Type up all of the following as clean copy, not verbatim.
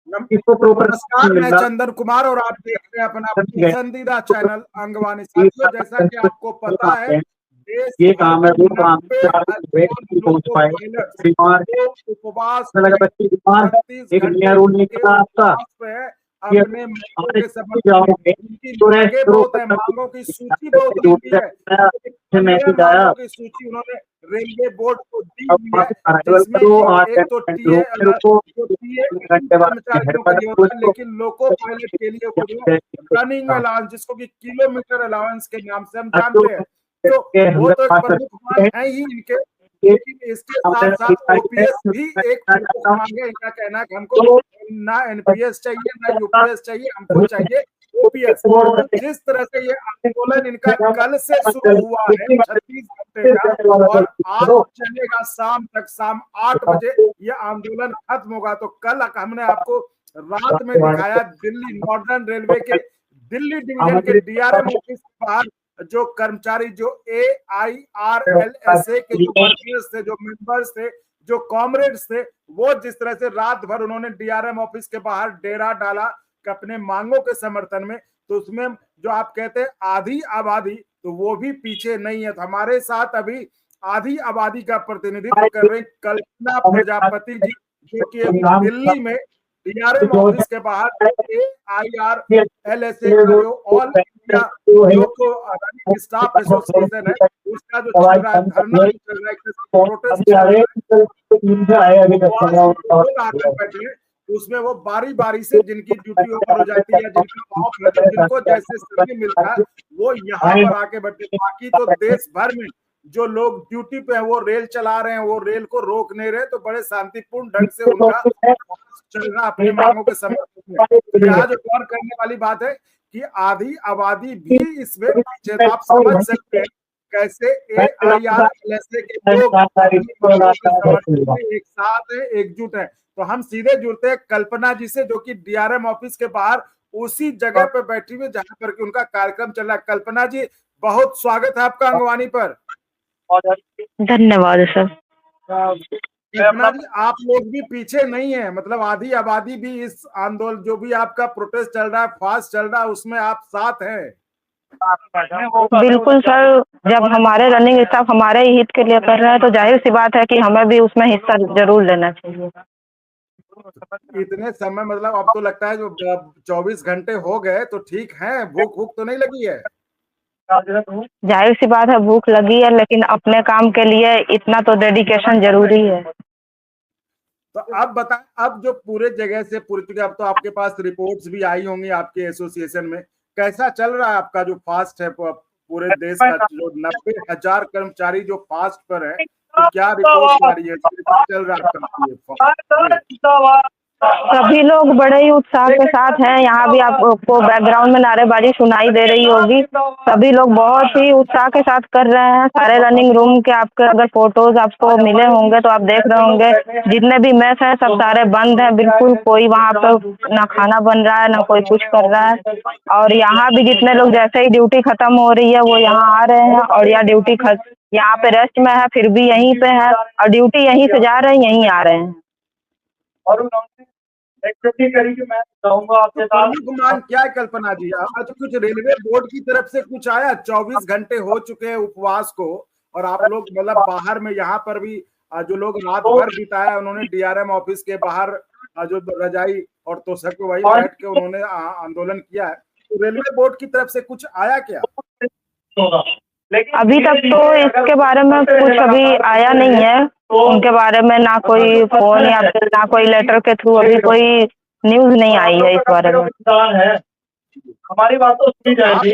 इसको प्रॉपर नमस्कार, मिल मैं रहा। चंदन कुमार और आप देख रहे हैं अपना पसंदीदा चैनल अंगवानी। साथियों, जैसा कि आपको पता है, देश ये भर काम है में वो काम 90,000 पहुंच लोको पाए। पायलट बीमार उपवास लगा बच्चे बीमार है, 36 एक नया घंटे रूल के निकला आपका उपवास पे है कि अपने मांगों हमारे के स्कूल समर्थन में। जाओगे उनकी तो रेस्ट मांगे करो बहुत है, मांगों की सूची बहुत लंबी है। मैसेज 15 आया मांगों की सूची उन्होंने रेलवे बोर्ड को दी अब हुई वहाँ है, पे अराइवल जिसमें करो कि 8 एक तो घंटे रोक के रुको, जो टीए 3 घंटे बाद कर्मचारियों के लिए होता है, लेकिन लोको पायलट के लिए वो जो रनिंग अलाउंस, जिसको कि किलोमीटर अलाउंस के नाम से हम जानते हैं, तो वो तो एक प्रमुख मांग है ही इनके। लेकिन इसके साथ साथ ओपीएस भी एक प्रमुख मांग है। इनका कहना है कि हमको ना एनपीएस चाहिए ना यूपीएस चाहिए, हमको चाहिए ओपीएस। तो जिस तरह से ये आंदोलन इनका कल से शुरू हुआ है 36 घंटे का, और आज चलेगा शाम तक, शाम 8 बजे ये आंदोलन खत्म होगा। तो कल हमने आपको रात में दिखाया दिल्ली नॉर्दर्न रेलवे के दिल्ली डिवीजन के डीआरएम ऑफिस के बाहर जो कर्मचारी, जो AIRLSA के जो वर्कर्स थे, जो मेंबर्स थे, जो कॉमरेड्स थे, वो जिस तरह से रात भर उन्होंने डीआरएम ऑफिस के बाहर डेरा डाला अपने मांगों के समर्थन में। तो उसमें जो आप कहते हैं आधी आबादी, तो वो भी पीछे नहीं है। तो हमारे साथ अभी आधी आबादी का प्रतिनिधित्व कर रहे कल्पना प्रजापति जी, जो कि अभी दिल्ली में डीआरएम ऑफिस के बाहर AIRLSA का जो ऑल इंडिया लोको स्टाफ एसोसिएशन है, उसका जो चल रहा है धरना, जो चल रहा है, प्रोटेस्ट चल रहा है, लोग आकर बैठे हैं। उसमें वो बारी बारी से जिनकी ड्यूटी ओवर हो जाती है, जिनका ऑफ है, जिनको जैसे समय मिलता है, वो यहाँ पर आके बैठे। बाकी तो देश भर में जो लोग ड्यूटी पे है वो रेल चला रहे हैं, वो रेल को रोक नहीं रहे, तो बड़े शांतिपूर्ण ढंग से उनका चल रहा अपनी मांगों के समर्थन में। तो यहाँ जो गौर करने वाली बात है कि आधी आबादी भी इसमें पीछे, तो आप समझ सकते हैं कैसे AIRLSA के लोग अपनी मांगों के समर्थन में एक साथ है, एकजुट है। तो हम सीधे जुड़ते हैं कल्पना जी से, जो कि डीआरएम ऑफिस के बाहर उसी जगह पर बैठी हुई जहां पर कि उनका कार्यक्रम चल रहा है। कल्पना जी, बहुत स्वागत है आपका अंगवानी पर। धन्यवाद सर। कल्पना जी, आप लोग भी पीछे नहीं है, मतलब आधी आबादी भी इस आंदोलन, जो भी आपका प्रोटेस्ट चल रहा है, फास्ट चल रहा है, उसमें आप साथ हैं। बिल्कुल सर, जब हमारे रनिंग स्टाफ हमारे ही हित के लिए कर रहे हैं तो जाहिर सी बात है कि हमें भी उसमें हिस्सा जरूर लेना चाहिए। इतने समय, मतलब अब तो लगता है जो 24 घंटे हो गए, तो ठीक है, भूख भूख तो नहीं लगी है? जाहिर सी बात है भूख लगी है, लेकिन अपने काम के लिए इतना तो डेडिकेशन जरूरी है। तो अब बताएं, अब जो पूरे जगह से पूरी, क्योंकि अब तो आपके पास रिपोर्ट्स भी आई होंगी आपके एसोसिएशन में, कैसा चल रहा है आपका जो फास्ट है पूरे देश का? जो 90,000 कर्मचारी जो फास्ट पर है, तो क्या रिपोर्ट आ रही है, कैसा चल रहा है? सभी लोग बड़े ही उत्साह के साथ हैं। यहाँ भी आपको बैकग्राउंड में नारेबाजी सुनाई दे रही होगी। सभी लोग बहुत ही उत्साह के साथ कर रहे हैं। सारे रनिंग रूम के आपके अगर फोटोज आपको मिले होंगे तो आप देख रहे होंगे, जितने भी मेस हैं सब सारे बंद हैं। बिल्कुल कोई वहाँ पे ना खाना बन रहा है ना कोई कुछ कर रहा है। और यहाँ भी जितने लोग जैसे ही ड्यूटी खत्म हो रही है वो यहाँ आ रहे हैं, और यहाँ ड्यूटी यहाँ पे रेस्ट में है फिर भी यहीं पे है, और ड्यूटी यहीं से जा रहे हैं यहीं आ रहे हैं। और मैं चाहूंगा आपके साथ गुमान क्या है कल्पना जी, आज कुछ रेलवे बोर्ड की तरफ से कुछ आया? 24 घंटे हो चुके हैं उपवास को, और आप लोग मतलब बाहर में, यहाँ पर भी जो लोग रात भर बिताया, उन्होंने डीआरएम ऑफिस के बाहर जो रजाई और तोशक पे वही बैठ के उन्होंने आंदोलन किया है। तो रेलवे बोर्ड की तरफ से कुछ आया क्या? अभी तक तो इसके बारे में कुछ अभी आया नहीं है। उनके बारे में ना कोई फोन या ना कोई लेटर के थ्रू अभी कोई न्यूज नहीं आई है इस बारे में। हमारी बात तो सुनी जाएगी।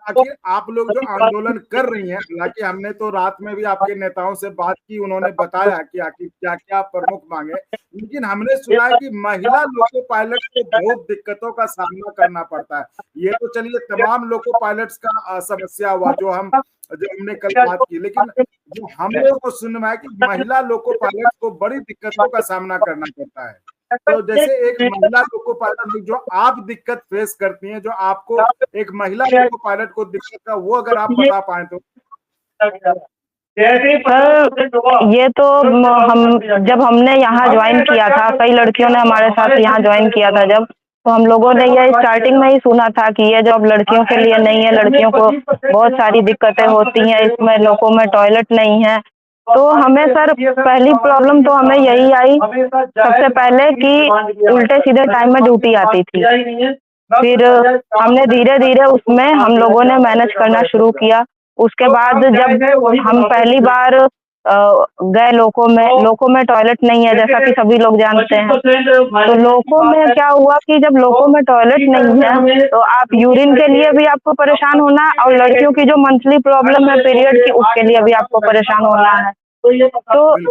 आखिर आप लोग जो आंदोलन कर रही हैं, हालांकि हमने तो रात में भी आपके नेताओं से बात की, उन्होंने बताया कि आखिर क्या क्या प्रमुख मांगे, लेकिन हमने सुना है कि महिला लोको पायलट को बहुत दिक्कतों का सामना करना पड़ता है। ये तो चलिए तमाम लोको पायलट्स का समस्या हुआ जो हमने कल बात की, लेकिन जो हम लोग को सुनना है कि महिला लोको पायलट को बड़ी दिक्कतों का सामना करना पड़ता है। तो जैसे एक महिला लोको पायलट जो आप दिक्कत फेस करती हैं, जो आपको एक महिला लोको पायलट को दिक्कत का, वो अगर आप बता पाए तो। सर ये तो हम जब हमने यहाँ ज्वाइन किया था, कई लड़कियों ने हमारे साथ यहाँ ज्वाइन किया था जब, तो हम लोगों ने ये स्टार्टिंग में ही सुना था कि ये जॉब लड़कियों के लिए नहीं है, लड़कियों को बहुत सारी दिक्कतें होती हैं इसमें, लोगों में टॉयलेट नहीं है। तो हमें सर पहली प्रॉब्लम तो हमें यही आई सबसे पहले कि उल्टे सीधे टाइम में ड्यूटी आती थी। फिर हमने धीरे धीरे उसमें हम लोगों ने मैनेज करना शुरू किया। उसके बाद जब हम पहली बार गए लोको में टॉयलेट नहीं है, जैसा कि सभी लोग जानते हैं। तो लोको में क्या हुआ कि जब लोको में टॉयलेट नहीं है तो आप यूरिन के लिए भी आपको परेशान होना है, और लड़कियों की जो मंथली प्रॉब्लम है पीरियड की, उसके लिए भी आपको परेशान होना है। तो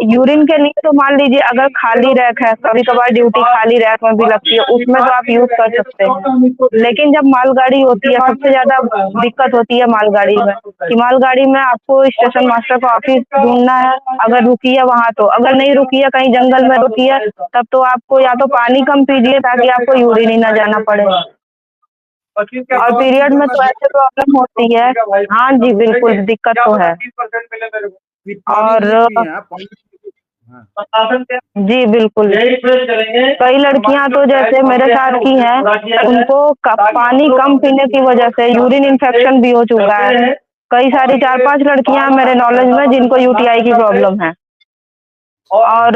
यूरिन के लिए तो मान लीजिए अगर खाली रैक है, कभी कभार ड्यूटी खाली रैक में भी लगती है, उसमें तो आप यूज कर सकते हैं। लेकिन जब मालगाड़ी होती है, सबसे ज्यादा दिक्कत होती है मालगाड़ी में, कि मालगाड़ी में आपको स्टेशन मास्टर का ऑफिस ढूंढना है। अगर रुकी है वहां तो, अगर नहीं रुकी है कहीं जंगल में रुकी है, तब तो आपको या तो पानी कम पीजिए ताकि आपको यूरिन ही ना जाना पड़े। और पीरियड में तो ऐसे प्रॉब्लम होती है। हाँ जी बिल्कुल, दिक्कत तो है। और जी बिल्कुल, कई लड़कियां तो जैसे मेरे साथ की हैं, उनको पानी कम पीने की वजह से यूरिन इन्फेक्शन भी हो चुका है। कई सारी 4-5 लड़कियां मेरे नॉलेज में जिनको यूटीआई की प्रॉब्लम है। और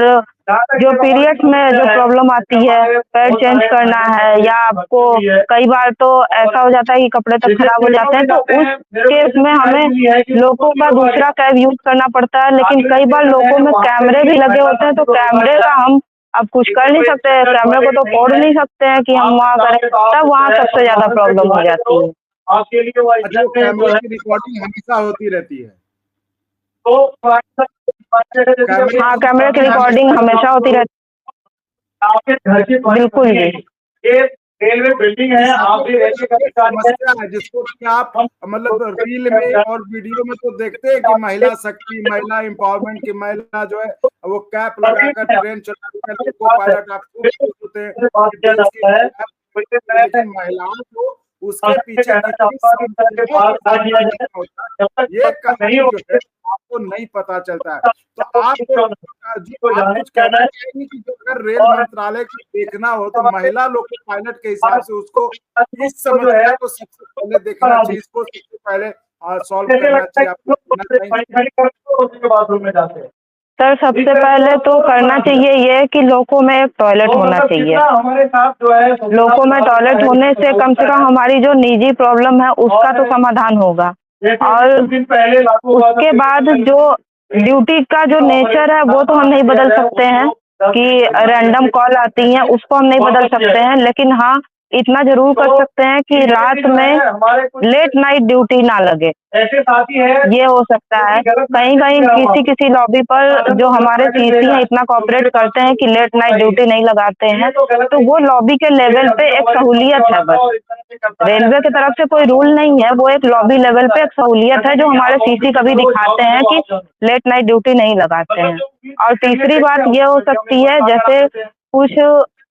जो पीरियड्स में जो प्रॉब्लम आती है, पैड चेंज करना है, या आपको कई बार तो ऐसा हो जाता है कि कपड़े तक खराब हो जाते हैं, तो उस केस में हमें लोगों का दूसरा कैब यूज करना पड़ता है। लेकिन कई बार लोगों में कैमरे भी लगे होते हैं, तो कैमरे का हम अब कुछ कर नहीं सकते, कैमरे को तो फोड़ नहीं सकते हैं कि हम वहाँ करें, तब वहाँ सबसे ज्यादा प्रॉब्लम हो जाती है। कैमरे की रिकॉर्डिंग हमेशा होती रहती है। हाँ, कैमरे की रिकॉर्डिंग हमेशा होती रहती है। बिल्कुल जी, ये रेलवे बिल्डिंग है, आप भी रेलवे समस्या है जिसको कि आप मतलब रील में और वीडियो में तो देखते हैं कि महिला शक्ति, महिला एम्पावरमेंट की, महिला जो है वो कैप लगाकर ट्रेन चलाकर को पायलट आपको होते हैं, लेकिन महिलाओं को उसके पीछे ये कहानी जो है आपको नहीं पता चलता है। तो आप कुछ कहना चाहेंगे कि अगर रेल मंत्रालय को देखना हो तो महिला लोग के पायलट के हिसाब से उसको इस समस्या को सबसे पहले देखना चाहिए, इसको सबसे पहले सॉल्व करना चाहिए। सर सबसे पहले तो करना चाहिए ये कि लोको में एक टॉयलेट होना चाहिए। लोको में टॉयलेट होने से कम हमारी जो निजी प्रॉब्लम है उसका तो समाधान होगा। और उसके बाद जो ड्यूटी का जो नेचर है वो तो हम नहीं बदल सकते हैं कि रैंडम कॉल आती हैं, उसको हम नहीं बदल सकते हैं। लेकिन हाँ, इतना जरूर कर सकते हैं कि रात में लेट नाइट ड्यूटी ना लगे, ये हो सकता है। कहीं कहीं किसी लॉबी पर जो हमारे सीसी हैं इतना कोऑपरेट करते हैं कि लेट नाइट ड्यूटी नहीं लगाते हैं, तो वो लॉबी के लेवल पे एक सहूलियत है, बस रेलवे की तरफ से कोई रूल नहीं है, वो एक लॉबी लेवल पे एक सहूलियत है जो हमारे सीसी कभी दिखाते हैं कि लेट नाइट ड्यूटी नहीं लगाते हैं। और तीसरी बात ये हो सकती है, जैसे कुछ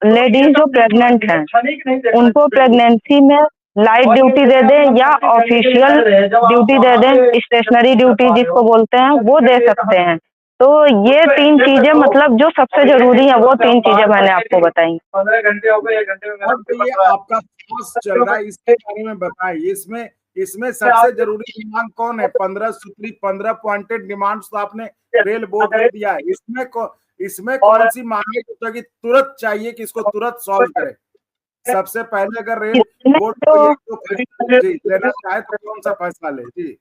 लेडीज जो प्रेग्नेंट हैं उनको प्रेगनेंसी में लाइट ड्यूटी दे दें या ऑफिशियल ड्यूटी दे दें, स्टेशनरी ड्यूटी जिसको बोलते हैं, वो दे सकते हैं। तो ये 3 चीजें मतलब जो सबसे जरूरी है, वो 3 चीजें मैंने आपको बताई। 15 घंटे हो गए, 1 घंटे में आपका चल रहा है, इसके बारे में बताइए। इसमें सबसे जरूरी डिमांड कौन है? 15 सूत्री 15 पॉइंटेड डिमांड्स तो आपने रेल बोर्ड को दिया है। इसमें कौन सी मांगे जो कि तुरंत चाहिए कि इसको तुरंत सॉल्व करें? सबसे पहले अगर रेल बोर्ड को लेना चाहे तो कौन सा फैसला ले? जी,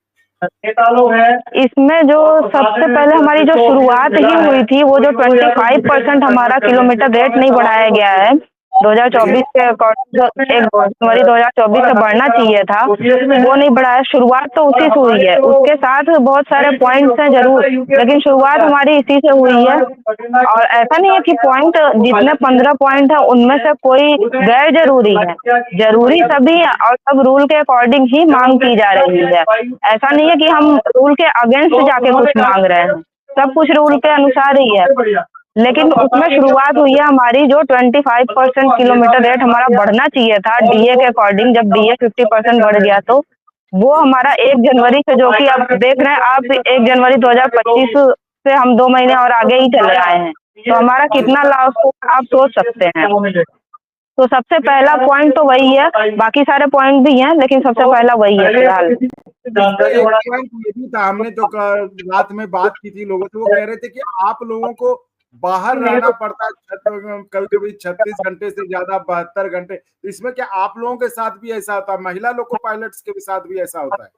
इसमें जो सबसे पहले हमारी जो शुरुआत ही हुई थी, वो जो 25% हमारा किलोमीटर रेट नहीं बढ़ाया गया है 2024 के अकॉर्डिंग, 1 जनवरी 2024 से बढ़ना चाहिए था, वो नहीं बढ़ाया। शुरुआत तो उसी से हुई है, उसके साथ बहुत सारे पॉइंट्स हैं जरूर, लेकिन शुरुआत हमारी इसी से हुई है। और ऐसा नहीं है कि पॉइंट जितने 15 पॉइंट है उनमें से कोई गैर जरूरी है, जरूरी सभी है और सब रूल के अकॉर्डिंग ही मांग की जा रही है। ऐसा नहीं है कि हम रूल के अगेंस्ट जाके कुछ मांग रहे हैं, सब कुछ रूल के अनुसार ही है। लेकिन उसमें शुरुआत हुई है हमारी जो 25% किलोमीटर रेट हमारा बढ़ना चाहिए था डीए के अकॉर्डिंग। जब डीए 50% बढ़ गया तो वो हमारा 1 जनवरी से, जो कि आप देख रहे हैं, आप 1 जनवरी 2025 से हम 2 महीने और आगे ही चले आए हैं, तो हमारा कितना लॉस होगा आप सोच सकते हैं। तो सबसे पहला पॉइंट तो वही है, बाकी सारे पॉइंट भी हैं, लेकिन सबसे पहला वही है फिलहाल। एक पॉइंट ये भी था, हमने तो रात में बात की थी लोगों से, वो कह रहे थे कि आप लोगों को बाहर रहना पड़ता है कभी कभी 36 घंटे से ज्यादा, 72 घंटे। इसमें क्या आप लोगों के साथ भी ऐसा होता है? महिला लोको पायलट्स के साथ भी ऐसा होता है?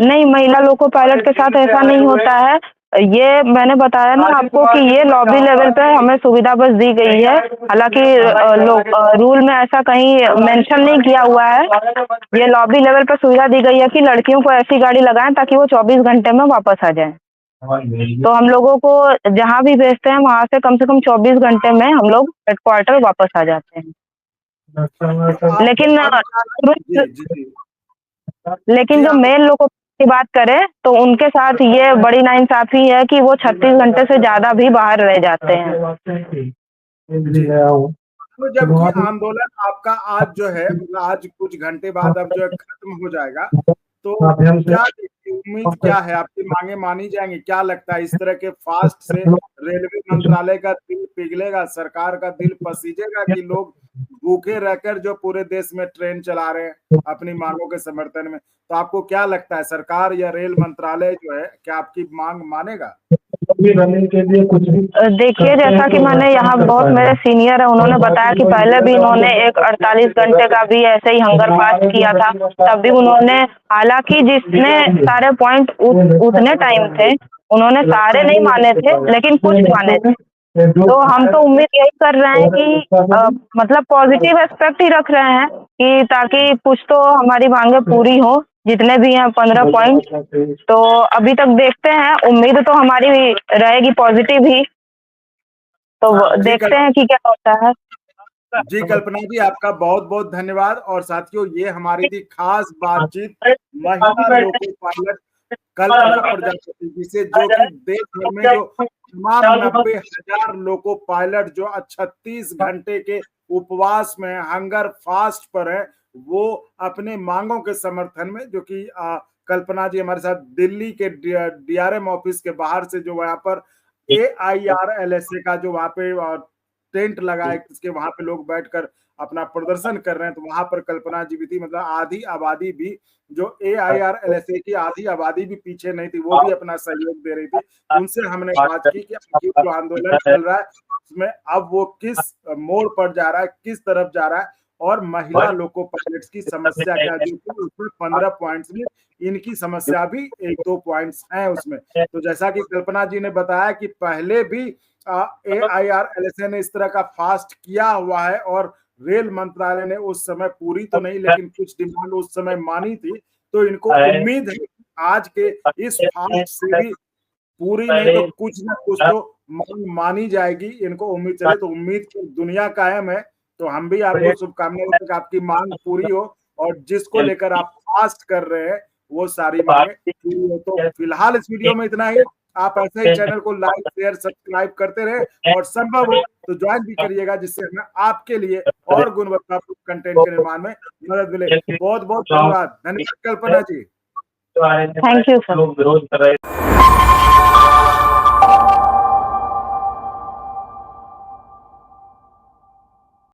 नहीं, महिला लोको पायलट के साथ ऐसा नहीं होता है। ये मैंने बताया ना आपको कि ये लॉबी लेवल पे हमें सुविधा बस दी गई है, हालांकि रूल में ऐसा कहीं मेंशन नहीं किया हुआ है। ये लॉबी लेवल पे सुविधा दी गई है कि लड़कियों को ऐसी गाड़ी लगाएं ताकि वो 24 घंटे में वापस आ जाएं। तो हम लोगों को जहां भी भेजते हैं वहां से कम 24 घंटे में हम लोग हेडक्वार्टर वापस आ जाते हैं। लेकिन लेकिन जो मेल लोगों की बात करें तो उनके साथ ये बड़ी नाइंसाफी है कि वो 36 घंटे से ज्यादा भी बाहर रह जाते हैं। तो जबकि आंदोलन आपका आज जो है, मतलब आज कुछ घंटे बाद अब जो है खत्म हो जाएगा, तो क्या उम्मीद क्या है? आपकी मांगे मानी जाएंगी? क्या लगता है इस तरह के फास्ट से रेलवे मंत्रालय का दिल पिघलेगा, सरकार का दिल पसीजेगा कि लोग भूखे रहकर जो पूरे देश में ट्रेन चला रहे हैं अपनी मांगों के समर्थन में? तो आपको क्या लगता है, सरकार या रेल मंत्रालय जो है क्या आपकी मांग मानेगा? देखिए, जैसा कि मैंने यहाँ बहुत मेरे सीनियर है, उन्होंने बताया कि पहले भी इन्होंने एक 48 घंटे का भी ऐसे ही हंगर फास्ट किया था, तब भी उन्होंने, हालांकि जिसने सारे पॉइंट उतने टाइम थे उन्होंने सारे नहीं माने थे, लेकिन कुछ माने थे। तो हम तो उम्मीद यही कर रहे हैं कि मतलब पॉजिटिव एस्पेक्ट ही रख रहे हैं कि ताकि कुछ तो हमारी मांगे पूरी हो, जितने भी हैं 15 पॉइंट। तो अभी तक देखते हैं, उम्मीद तो हमारी रहेगी पॉजिटिव ही, तो देखते हैं कि क्या होता है। जी कल्पना जी, आपका बहुत बहुत धन्यवाद। और साथियों, ये हमारी थी खास बातचीत महिला लोको पायलट कल्पना प्रजापति जी से, जो कि देश भर में जो तमाम 90,000 लोको पायलट जो 36 घंटे के उपवास में हंगर फास्ट पर है, वो अपने मांगों के समर्थन में, जो कि कल्पना जी हमारे साथ दिल्ली के डीआरएम ऑफिस के बाहर से, जो वहां पर AIRLSA का जो वहां पे टेंट लगा है, इसके वहां पे लोग बैठकर अपना प्रदर्शन कर रहे हैं, तो वहां पर कल्पना जी भी थी। मतलब आधी आबादी भी, जो AIRLSA की आधी आबादी भी पीछे नहीं थी, वो भी अपना सहयोग दे रही थी। उनसे हमने बात की कि जो आंदोलन चल रहा है उसमें अब वो किस मोड़ पर जा रहा है, किस तरफ जा रहा है, और महिला लोको पायलट्स की समस्या क्या, जो कि उसमें 15 पॉइंट्स में इनकी समस्या भी 1-2 पॉइंट्स हैं उसमें। तो जैसा कि कल्पना जी ने बताया कि पहले भी AIRLSA ने इस तरह का फास्ट किया हुआ है, और रेल मंत्रालय ने उस समय पूरी तो नहीं लेकिन कुछ डिमांड उस समय मानी थी। तो इनको उम्मीद है आज के इस फास्ट से भी पूरी नहीं तो कुछ ना कुछ तो मांग मानी जाएगी, इनको उम्मीद चले। तो उम्मीद की दुनिया कायम है, तो हम भी आपको शुभकामनाएं देते हैं कि आपकी मांग पूरी हो, और जिसको लेकर आप फास्ट कर रहे हैं वो सारी मांगे पूरी हो। तो फिलहाल इस वीडियो में इतना ही। आप ऐसे ही चैनल को लाइक शेयर सब्सक्राइब करते रहे, और संभव हो तो ज्वाइन भी करिएगा, जिससे हमें आपके लिए और गुणवत्तापूर्ण कंटेंट के निर्माण में मदद मिले। बहुत बहुत धन्यवाद। धन्यवाद Kalpana ji. Thank you sir.